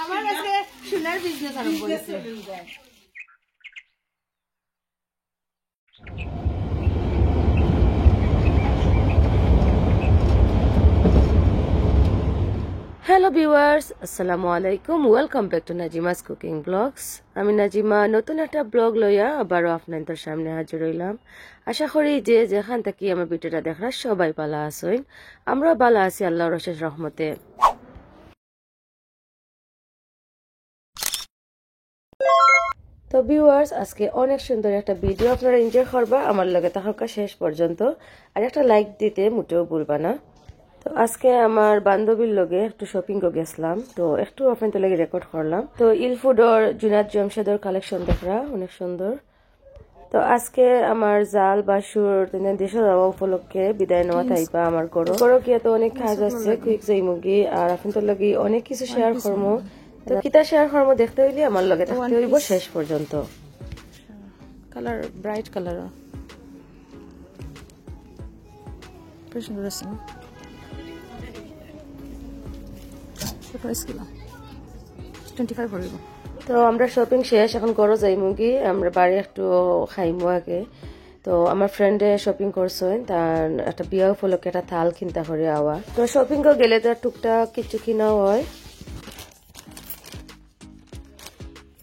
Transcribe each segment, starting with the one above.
আমার কাছে সোনার বিজনেস আরম্ভ হয়েছে। হ্যালো ভিউয়ার্স, আসসালামু আলাইকুম। Welcome back to Najima's cooking blogs. আমি নাজিমা নতুন একটা ব্লগ লইয়া আবারও আপনাদের সামনে হাজির হইলাম। আশা করি যে যেখান থেকে আমার ভিডিওটা দেখরা সবাই ভালো আছেন। আমরা ভালো আছি আল্লাহর অশেষ রহমতে। তো ভিউয়ার্স, আজকে অনেক সুন্দর একটা ভিডিও আপনারা এনজয় করবা। আমার লগে থাকা শেষ পর্যন্ত, আর একটা লাইক দিতে মোটেও ভুলবা না। তো আজকে আমার বান্ধবীর লগে একটু শপিং করে গেছিলাম, তো একটু আপনাদের লগে রেকর্ড করলাম। তো ইলফুডর জুনাদ জমশেদর কালেকশন দেখরা অনেক সুন্দর। তো আজকে আমার জাল বাসুর দেশের উপলক্ষে বিদায় নেওয়া তাইবা আমার গরো গিয়ে তো অনেক কাজ আছে, কুইক জৈমুগি আর আপনাদের লগে অনেক কিছু শেয়ার করবো। তো কিতা শেয়ার করবো দেখতে হইলে আমার লগে থাকতে হইব শেষ পর্যন্ত। কালার ব্রাইট কালার সুন্দর আছে। তো আমরা শপিং শেষ, এখন ঘরে যাইমু কি আমরা বাড়ি একটু খাইমু আগে। তো আমার ফ্রেন্ডে শপিং করছেন, তার একটা বিয়া উপলক্ষে একটা থাল কিনতে করে আওয়া। তো শপিং করে গেলে তো টুকটাক কিছু কিনাও হয়।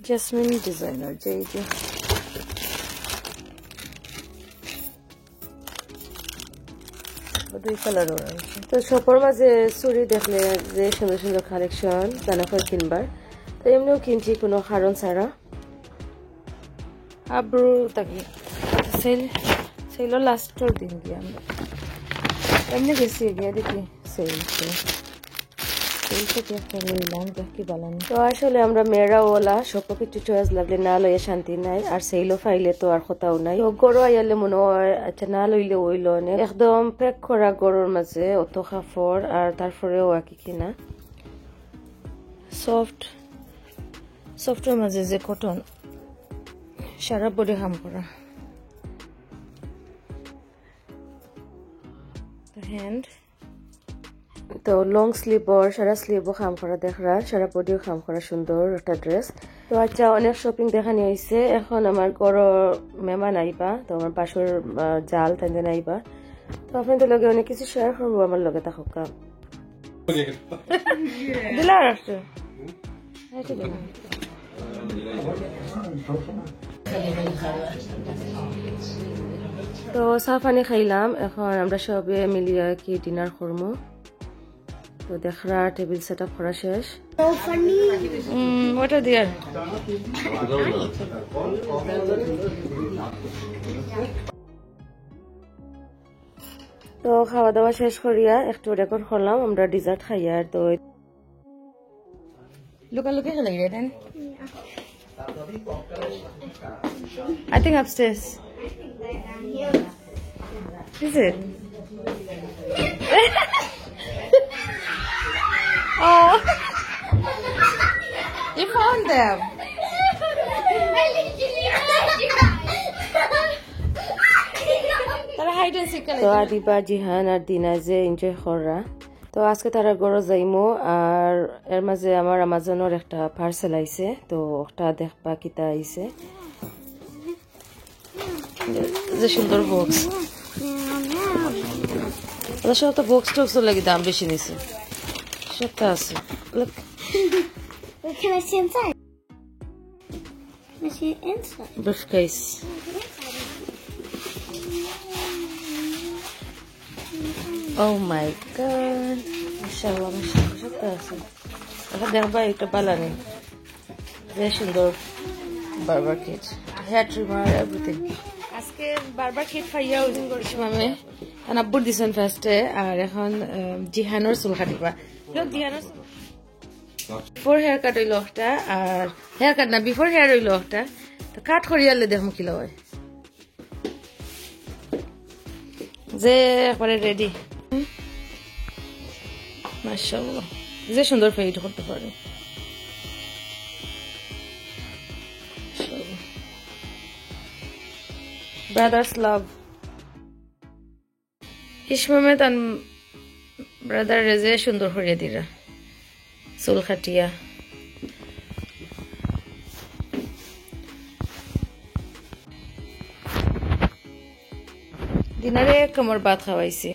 জেসমিন ডিজাইনার যে দুই কালার রয়েছে। তো শপের মাঝে চুরি দেখলে যে সুন্দর সুন্দর কালেকশন জানা হয় কিনবার, তো এমনিও কিনছি কোনো কারণ ছাড়া। আব্রু তাকে সেল লাস্টের দিন গিয়ে আমরা এমনি গেছি গিয়ে দেখি সেল তো আসলে আমরা মেয়েরা ওলা সব কিছু চয়েস লাগলে না লইয়া শান্তি নাই, আর সেইলো ফাইলে তো আর কোথাও নাই। তো গরু আইলে মনে হয় আচ্ছা না লইলে ওইল অনেক একদম প্যাক করা গরুর মাঝে অত কাপড়, আর তারপরেও আকি কিনা সফটের মাঝে যে কটন সারা বডি কাম করা। হ্যান্ড তো লং স্লিভর সারা স্লিভও কাম করা দেখরা, সারা বডিও কাম করা সুন্দর একটা ড্রেস। তো আচ্ছা অনেক শপিং দেখানি হয়েছে, এখন আমার ঘর মেহমান আইবা, তো আমার বাসুর জাল তেন আইবা। তো আপনাদের লগে অনেক কিছু শেয়ার করবো আমার লগে থাকা দিলা আর একটু তো চা পানি খাইলাম, এখন আমরা সবে মিলিয়ে কি ডিনার করবো। তো দেখরা টেবিল সেট আপ করা শেষ। ওটা দিয়ার তো খাওয়া দাওয়া শেষ করিয়া একটু রেকর্ড করলাম, আমরা ডিজার্ট খাইয়া। তো লুকালুকি খেলাই রে দেন I think upstairs. Is it? Oh, you found them. তারা হাইড এন্ড সিক তো আদিবা জিহান আর দিনা যে এনজয় করা। তো আজকে তারা গড় যাইমো, আর এর মাঝে আমার আমাজনের একটা পার্সেল আইছে, তো ওটা দেখবা কিতা আইছে। যে সুন্দর বক্স, ওদের সব তো বক্স টক্স লাগি দাম বেশি নিছে, সবটা আছে। Can I see inside? Can I see inside? Briefcase. Oh my god. Mashallah, mashallah. সবটা আছে। এখন দেখবা একটা বালানি যে সুন্দর বারবার কিট, হেয়ার ট্রিমার, এভরিথিং। আজকে বারবার কিট পাইয়া ওজন করেছি মামে, কারণ আব্বুর দিছেন ফার্স্টে, আর এখন জিহানোর চুল কাটিবা। জিহানোর বিফোর হেয়ার কাট হইল একটা, আর হেয়ার কাট না বিফোর হেয়ার হইল একটা। তো কাট করিয়ালে দেখুন কি হয় যে একবারে রেডি। মাশাআল্লাহ, যে সুন্দর ফেড করতে পারে। ব্রাদার্স লাভ ইসমে তান ব্রাদার রেজে সুন্দর করিয়া দিরা চুল খাটিয়া। দিনারে কমর ভাত খাওয়াইছি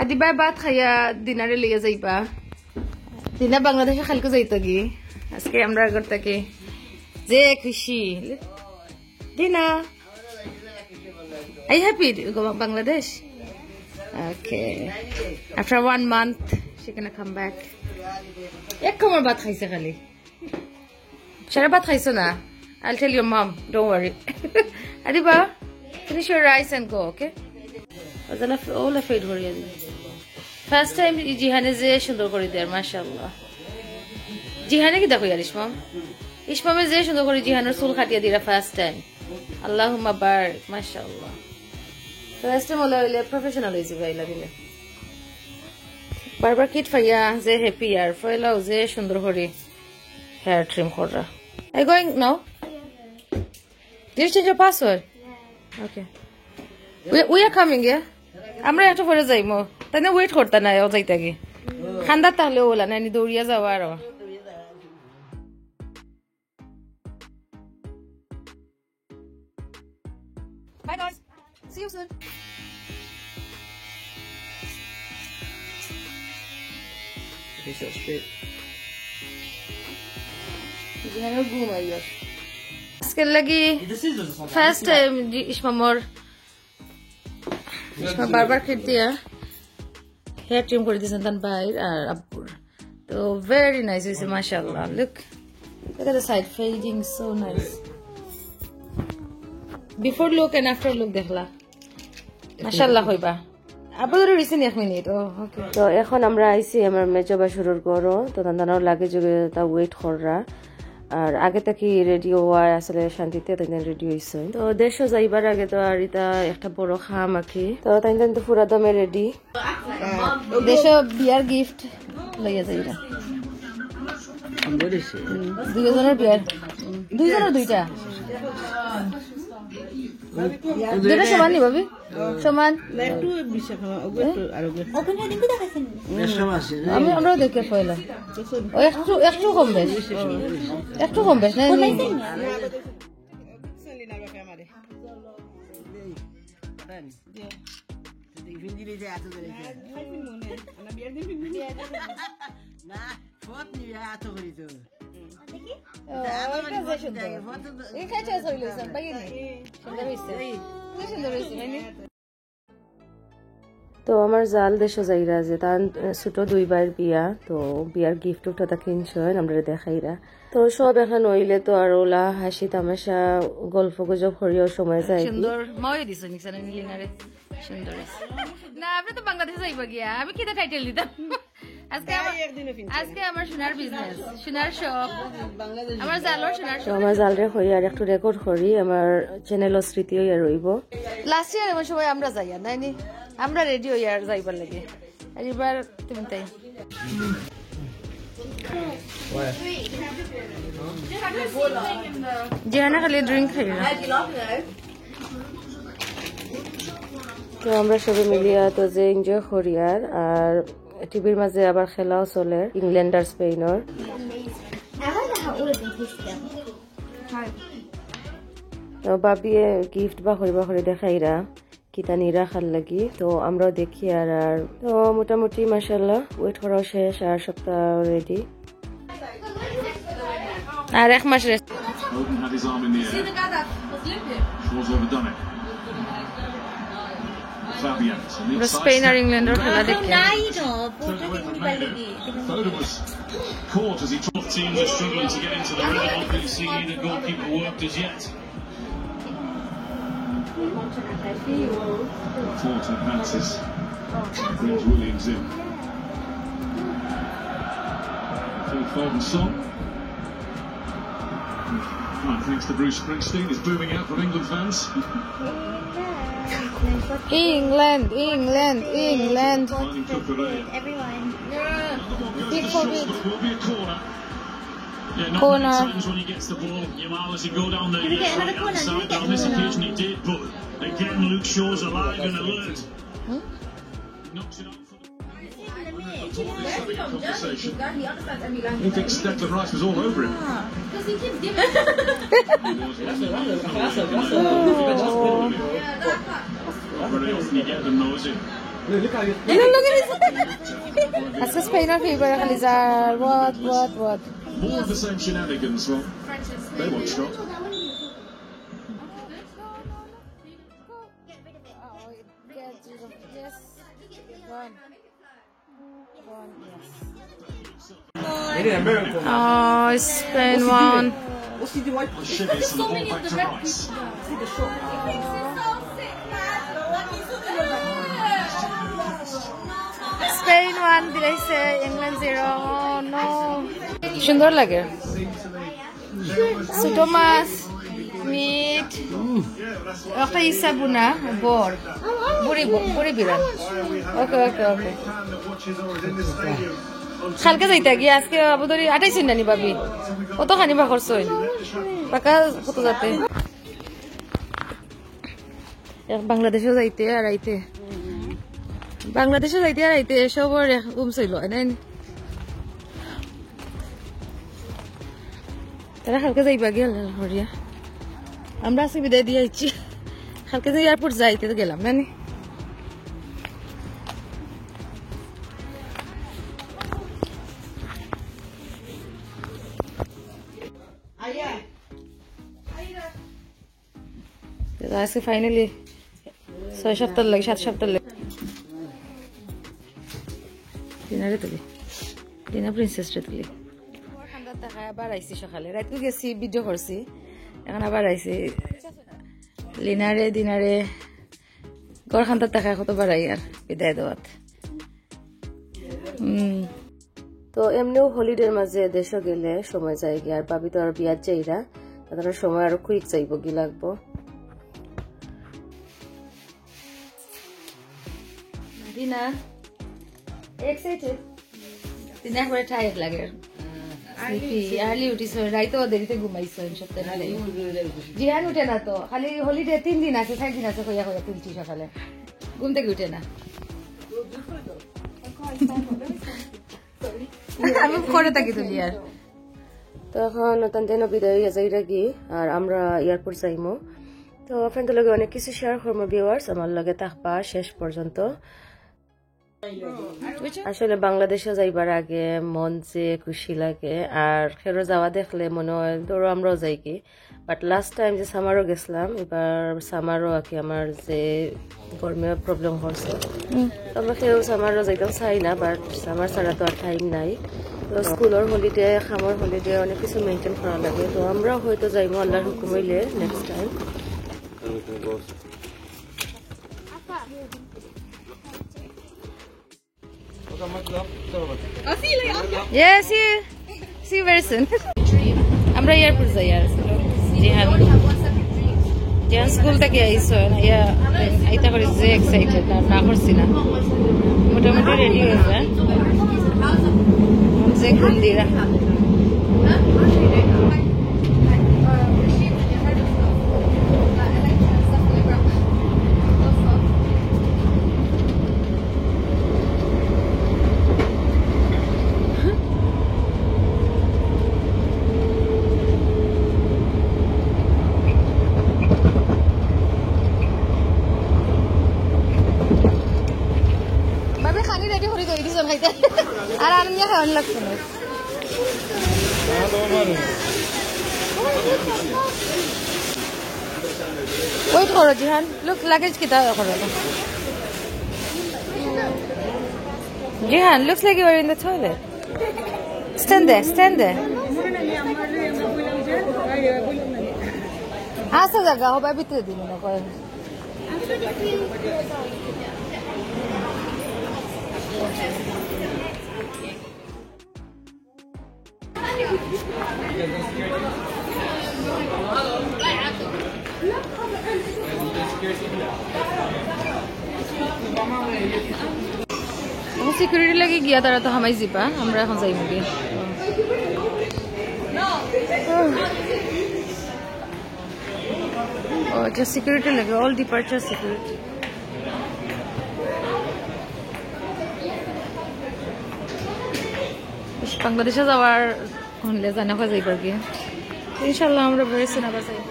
আদিবার ভাত খাইয়া দিনারে লিয়ে যাইবা দিনা বাংলাদেশে খালকে যাইতো কি আজকে আমরা আগর থেকে যে খুশি দিনা Are you happy to go back Bangladesh? Okay. After 1 month, she's gonna come back. Ek kamar baat khaise khali. Shara baat khaiso na. I'll tell your mom. Don't worry. Adiba, finish your rice and go, okay? Azala all afraid hori adi. First time Jihane je shundor kori der, mashallah. Jihane ki dekho yar Ishmam. Ishmam je shundor kori Jihaner sul khatiya dira first time. Allahumma barik, mashallah. First time all professional is ভাইলা দিলে বারবার kit ফাইয়া যে happy আর ফয়লাও যে সুন্দর করে hair trim করা Are you going now? Did you change your password? Okay. We are coming, yeah? আমরা একটু পরে যাইমো তাই না ওয়েট করতে না ও যাইতে কি খান্দা তাহলে ওলা না নি দৌড়িয়া যাওয়া আর Bye guys. See you soon. আজকে লাগি ফার্স্ট টাইম ইসমা বারবার খেট দিয়া হেয়ার ট্রিম করে দিয়েছেন তার ভাইয়ের আর আব্বুর তো ভেরি নাইস হয়েছে মাশাআল্লাহ look at the side fading so nice before look and after look দেখলা মাশাআল্লাহ হইবা আবার রিসেন্ট 1 মিনিট ওকে তো এখন আমরা আইছি আমার মেজবা শুরুর করো তো দাদানাও লাগে যে তা ওয়েট কররা আর আগে থেকে রেডি হওয়া আসলে শান্তিতে তাই রেডি হইছে তো দেশও যাইবার আগে তো আর এটা একটা বড় খাম আকি তো তাই তো পুরা দমে রেডি দেশও বিয়ার গিফট লইয়া যাইরা দুইজনের বিয়ার দুইজনের দুইটা দুইটা সমান নি ভাবি সমান আমি আমরাও দেখে পয়লা একটু কম বেশ না তো আমার জাল দেশও যাইরা যে তার ছোট 2 ভাইয়ের বিয়া তো বিয়ার গিফট ওটা কিনছেন আমরা দেখাইরা তো সব এখন হইলে তো আর ওলা হাসি তামাশা গল্প গুজব হরিও সময় যায় সুন্দর মাওয়ে দিছ নিছানে নিলিনারে সুন্দর না আপনি তো বাংলাদেশে যাইবা গিয়া আমি কিটা টাইটেল দিতাম আজকে আমার সোনার বিজনেস সোনার শপ আমার জালর সোনার শপ আমার জালরে হই আর একটু রেকর্ড করি আমার চ্যানেলও স্মৃতি হইয়া রইব লাস্ট ইয়ার এমন সময় আমরা যাইয়া নাইনি আমরা রেডি হই আর যাইবার লাগে আর এবার তুমি তাই জিহানা খালি ড্রিঙ্ক খাই না তো আমরা সবাই মিলিয়া তো যে এনজয় করি আর টিভির মাঝে আবার খেলাও চলে ইংল্যান্ড আর স্পেনের তো বাবিয়ে গিফট বা করিবা করে দেখাইরা কিতা নিরা খাল লাগি তো আমরাও দেখি আর তো মোটামুটি মাশাআল্লাহ ওয়েট করাও শেষ আর সপ্তাহ রেডি আর 1 মাস রেস্ট স্পেন আর ইংল্যান্ডের খেলা দেখি Foden was caught as he took teams are struggling to get into the rhythm. Not really seeing either goalkeeper worked as yet. Ford advances. Brings Williams in. Phil Foden's song. Thanks to Bruce Springsteen, is booming out from England fans. England. Everyone. Big for big. Will be a corner. Yeah, not Corner. many times when he gets the ball. Yamal as he go down the right-hand side. But on this occasion he did. But again, Luke Shaw's alive and alert. Knocks it up for the conversation. He thinks Declan Rice was all over him. Because he keeps giving Very often you get them though, is it? আজকে স্পেনের favour খালি যার what More of the same shenanigans, well, they won't stop. Oh, Spain won. Shivers and the ball back to Rice. Spain won দিলাইছে England 0 oh no সুন্দর লাগে ছোট মাছ meet একটা ইসাবুনা বর বুড়ি বিরান ওকে কালকে যাইতা গিয়ে আজকে আবুদরি 28 নানি ভাবি কত খানি বা খরচ হইল টাকা কত যাতে বাংলাদেশেও যাইতে আর আইতে সবার কমছিল নাই তারা কালকে যাইবা গেল হরিয়া আমরা আজকে বিদায় দিয়ে আইছি কালকে যে এয়ারপোর্ট যাইতে তো গেলাম নানি আজকে ফাইনালি 6 সপ্তাহ লাগে 7 সপ্তাহ লাগে ডিনারে তুলি ডিনার প্রিন্সেসটা তুলি ঠান্ডা দেখা আবার আইসি সকালে রাতে গেছি ভিডিও করছি এখন আবার আইসি লিনারে দিনারে গড় খান্দার দেখা কতবার আই আর বিদায় দেওয়াত তো এমনিও হলিডের মাঝে দেশে গেলে সময় যায় গিয়ে আর ভাবি তো আর বিয়ার যাইরা তাদের সময় আরো কুইক যাইব কি লাগবো দিনা এক্সাইটেড দিনা একবারে টায়ার্ড লাগে আর্লি উঠিস রাইতো দেরিতে ঘুমাইছো সপ্তাহে জিহান উঠে না তো খালি হলিডে 3 দিন আছে 4 দিন আছে কইয়া তুলছি সকালে ঘুম থেকে উঠে না আমি করে থাকি তুলি আর তো এখন তান্তেন বিদায় হইয়া যাইরা কি আর আমরা এয়ারপোর্ট যাইমো তো ফ্রেন্ডের লগে অনেক কিছু শেয়ার করবো ভিউয়ার্স আমার লগে থাকবা শেষ পর্যন্ত আসলে বাংলাদেশে যাইবার আগে মন যে খুশি লাগে আর ফেরো যাওয়া দেখলে মনে হয় ধরো আমরাও যাই কি বাট লাস্ট টাইম যে সামারও গেছিলাম এবার সামারও আর কি আমার যে গরমে প্রবলেম হচ্ছে আমরা কেউ সামারও যাইতাম চাই না বাট সামার ছাড়া তো আর টাইম নাই তো স্কুলের হলিডে খামার হলিডে অনেক কিছু মেনটেন করা লাগে তো আমরাও হয়তো যাইমো আল্লাহর হুকুম হইলে next time Yes, see you very soon. আমরা এয়ারপোর্ট যাই আর জিহান স্কুল থেকে আইসো ইয়া আইতা করে যে এক্সাইটেড না করছি না মোটামুটি রেডি হয়ে যায় যে ঘুম দিরা আর আর নিয়ে খাওয়ান লাগতো না ওয়েট করো জিহান লুক লাগেজ কিতা করো Jihan looks like you are in the toilet stand there আসা জায়গা হবে ভিতরে দিন না করেন সিকিউরিটি লাগে গিয়া তারা তো হামাই যাবা আমরা এখন যাই মুগে just security লাগে all departure security বাংলাদেশে যাওয়ার হলে জানা হয় যাইবার গিয়ে ইনশাল্লাহ আমরা বেরোচ্ছি না বাসায়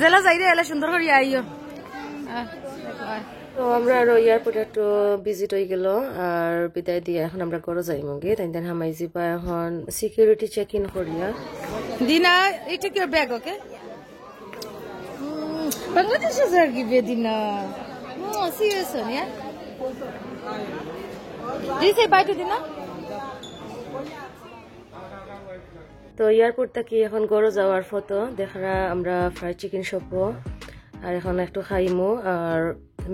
জেলা যাই রে এলা সুন্দর করে আইও তো আমরা আরো এয়ারপোর্টে একটু ভিজিট হয়ে গেল আর বিদায় দিয়ে এখন আমরা ঘরে যাইমু গে তাই হামাই যাবা এখন সিকিউরিটি চেক ইন করিয়া দিনা এটা কি ব্যাগ ওকে বাংলাদেশ স্যার কি বেদিনা সিরিয়াস সোনিয়া দিছে বাইতে দিনা তো এয়ারপোর্ট থেকে এখন ঘরে যাওয়ার ফটো দেখা আমরা ফ্রাইড চিকেন শপ আর এখন একটু খাইমু আর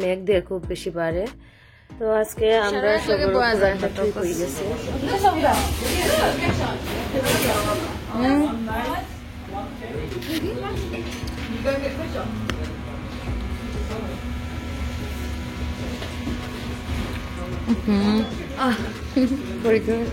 মেঘ দিয়ে খুব বেশি বাড়ে তো আজকে আমরা সবার পুরানটা ঠিক হয়ে গেছে very good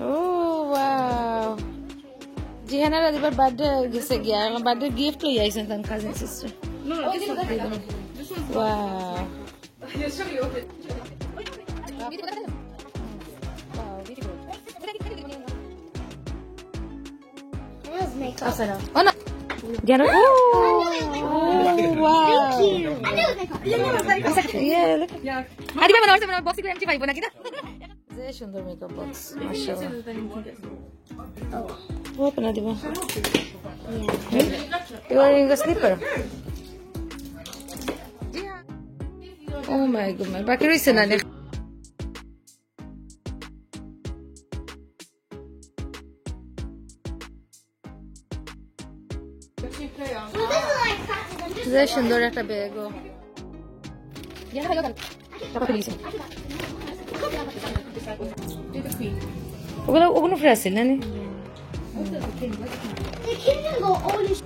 oh wow Jihanara dibar birthday gise gya birthday gift loi aisen tan cousin sister no this one wow Rose makeup. oh no Jana oh wow I knew it was makeup. yeah look Adi baba norse box ko empty paibo na kita je sundor makeup box mashallah oh apna diba you are wearing a slipper oh my god baki roise na ne যে সুন্দর একটা bag ওগুলো ওগুলো fresh ছিল না The kids can go all this.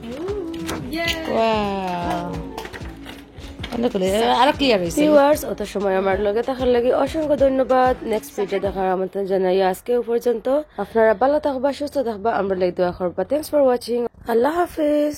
আরো clear হয়েছে viewers অত সময় আমার লগে থাকার লাগি অসংখ্য ধন্যবাদ নেক্সট ভিডিও দেখার আমন্ত্রণ জানাই আজকে পর্যন্ত আপনারা ভালো থাকবা সুস্থ থাকবা আমরা লাগি দোয়া করবা থ্যাঙ্কস ফর ওয়াচিং আল্লাহ হাফেজ